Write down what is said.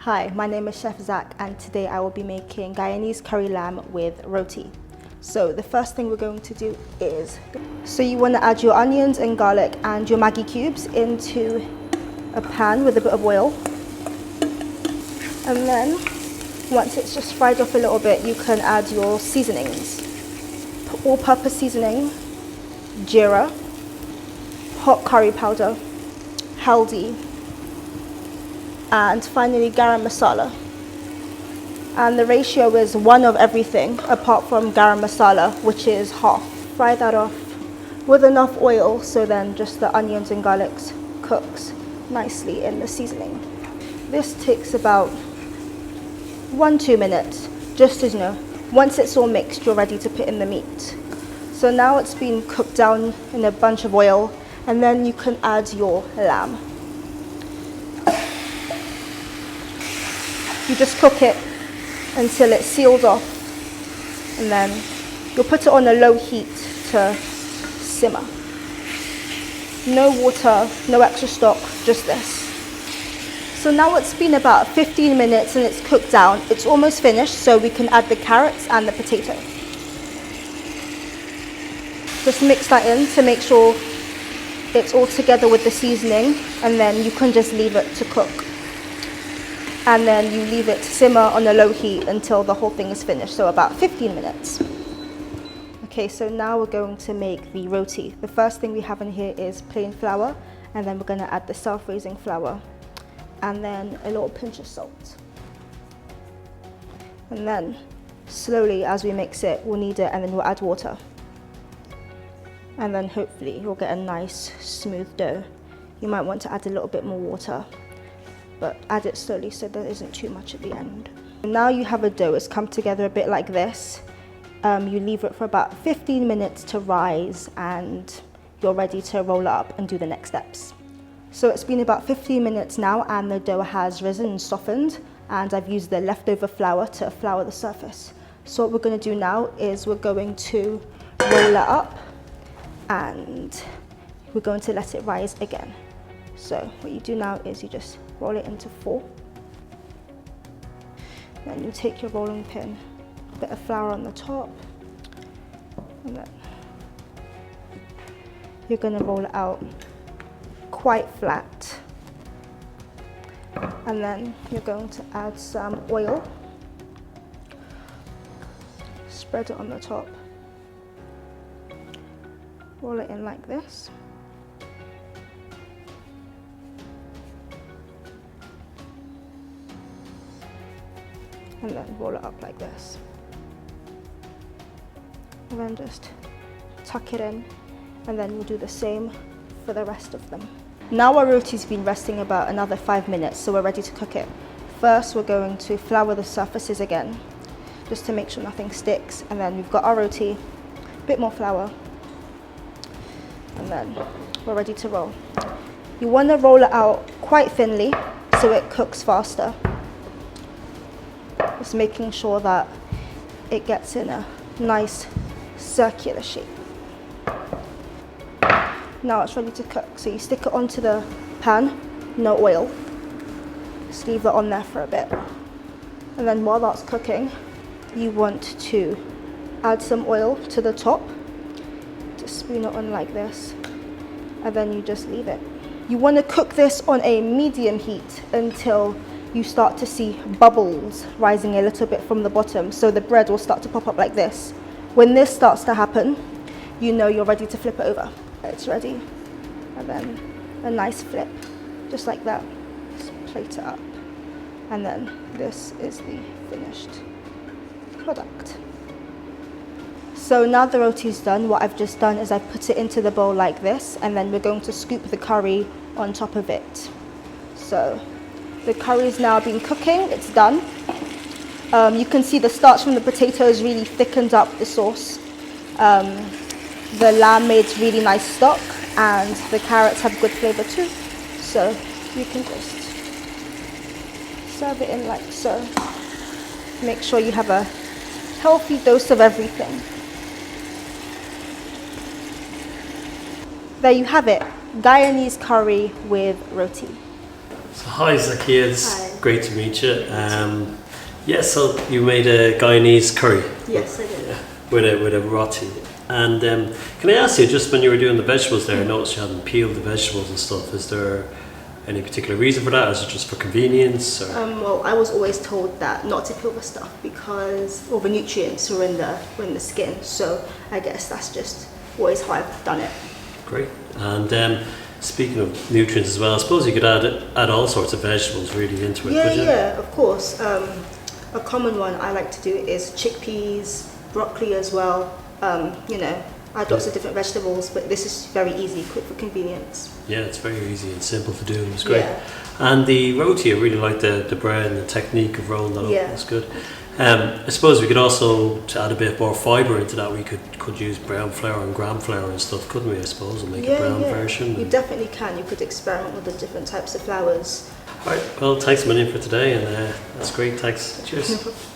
Hi, my name is Chef Zach and today I will be making Guyanese curry lamb with roti. So the first thing we're going to do is, you want to add your onions and garlic and your Maggi cubes into a pan with a bit of oil. And then once it's just fried off a little bit, you can add your seasonings. All-purpose seasoning, jeera, hot curry powder, haldi, and finally garam masala. And the ratio is 1 of everything apart from garam masala, which is half. Fry that off with enough oil so then just the onions and garlics cooks nicely in the seasoning. This takes about 1-2 minutes, just as you know. Once it's all mixed, you're ready to put in the meat. So now it's been cooked down in a bunch of oil, and then you can add your lamb. You just cook it until it seals off, and then you'll put it on a low heat to simmer. No water, no extra stock, just this. So now it's been about 15 minutes and it's cooked down. It's almost finished, so we can add the carrots and the potato. Just mix that in to make sure it's all together with the seasoning, and then you can just leave it to cook. And then you leave it to simmer on a low heat until the whole thing is finished, so about 15 minutes. Okay, so now we're going to make the roti. The first thing we have in here is plain flour, and then we're going to add the self-raising flour, and then a little pinch of salt. And then slowly as we mix it, we'll knead it, and then we'll add water. And then hopefully you'll get a nice smooth dough. You might want to add a little bit more water, but add it slowly so there isn't too much at the end. Now you have a dough. It's come together a bit like this. You leave it for about 15 minutes to rise, and you're ready to roll it up and do the next steps. So it's been about 15 minutes now, and the dough has risen and softened, and I've used the leftover flour to flour the surface. So what we're going to do now is we're going to roll it up, and we're going to let it rise again. So what you do now is you just roll it into 4. Then you take your rolling pin, a bit of flour on the top, and then you're going to roll it out quite flat. And then you're going to add some oil, spread it on the top, roll it in like this. And then roll it up like this. And then just tuck it in, and then we'll do the same for the rest of them. Now our roti's been resting about another 5 minutes, so we're ready to cook it. First we're going to flour the surfaces again, just to make sure nothing sticks, and then we've got our roti, a bit more flour, and then we're ready to roll. You want to roll it out quite thinly so it cooks faster. Just making sure that it gets in a nice circular shape. Now it's ready to cook, so you stick it onto the pan, no oil. Just leave it on there for a bit. And then while that's cooking, you want to add some oil to the top. Just spoon it on like this, and then you just leave it. You want to cook this on a medium heat until you start to see bubbles rising a little bit from the bottom, so the bread will start to pop up like this. When this starts to happen, you know you're ready to flip it over. It's ready, and then a nice flip, just like that. Just plate it up, and then this is the finished product. So now the roti's done, what I've just done is I've put it into the bowl like this, and then we're going to scoop the curry on top of it. So the curry's now been cooking, it's done. You can see the starch from the potatoes really thickened up the sauce. The lamb made really nice stock, and the carrots have good flavour too. So you can just serve it in like so. Make sure you have a healthy dose of everything. There you have it, Guyanese curry with roti. So hi Zakia, it's Hi. great to meet you. Yeah, so you made a Guyanese curry. Yes, I did. Yeah, with a roti. And can I ask you, just when you were doing the vegetables there, I noticed you hadn't peeled the vegetables and stuff. Is there any particular reason for that? Is it just for convenience? Or? Well, I was always told that not to peel the stuff because all the nutrients are in the skin. So I guess that's just always how I've done it. Great. And speaking of nutrients as well, I suppose you could add all sorts of vegetables really into it, Yeah, could you? yeah, of course. A common one I like to do is chickpeas, broccoli as well. Add lots of different vegetables, but this is very easy, quick for convenience. Yeah, it's very easy and simple to do. It's great. Yeah. And the roti, I really like the bread and the technique of rolling that up. Yeah. It's good. I suppose we could also, to add a bit more fibre into that, we could use brown flour and gram flour and stuff, couldn't we, I suppose, and make a brown version. You definitely can. You could experiment with the different types of flours. All right, well, thanks a million for today, and that's great. Thanks. Cheers.